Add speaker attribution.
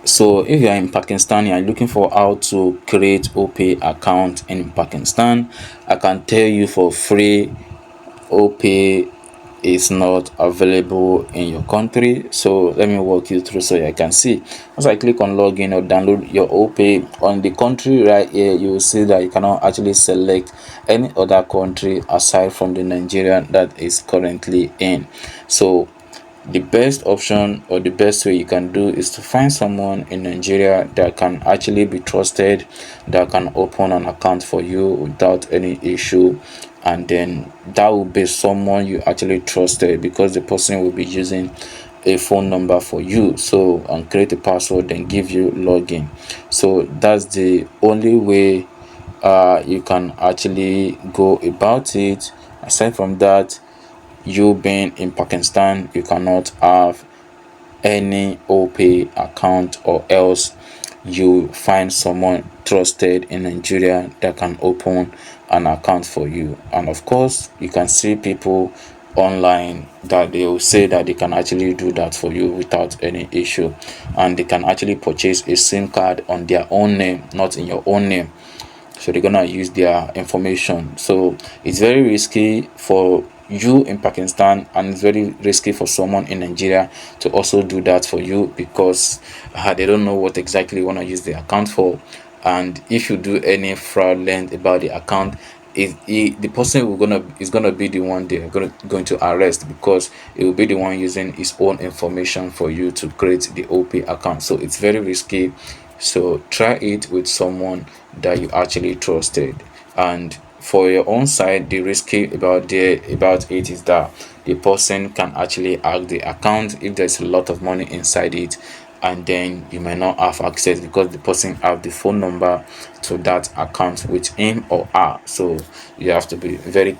Speaker 1: So if you are in Pakistan, you are looking for how to create Opay account in Pakistan, I can tell you for free, Opay is not available in your country. So let me walk you through so you can see. Once I click on login or download your Opay on the country right here, you will see that you cannot actually select any other country aside from the Nigeria that is currently in. So the best option or the best way you can do is to find someone in Nigeria that can actually be trusted, that can open an account for you without any issue, and then that will be someone you actually trusted, because the person will be using a phone number for you, so and create a password then give you login. So that's the only way you can actually go about it. Aside from that, you being in Pakistan, you cannot have any Opay account, or else you find someone trusted in Nigeria that can open an account for you. And of course, you can see people online that they will say that they can actually do that for you without any issue, and they can actually purchase a SIM card on their own name, not in your own name. So they're gonna use their information. So it's very risky for you in Pakistan, and it's very risky for someone in Nigeria to also do that for you, because they don't know what exactly you want to use the account for. And if you do any fraudulent about the account, the person is gonna be the one they're going to arrest, because it will be the one using his own information for you to create the OP account. So it's very risky. So try it with someone that you actually trusted. And for your own side, the risky about it is that the person can actually hack the account if there's a lot of money inside it, and then you may not have access because the person have the phone number to that account with him or her. So you have to be very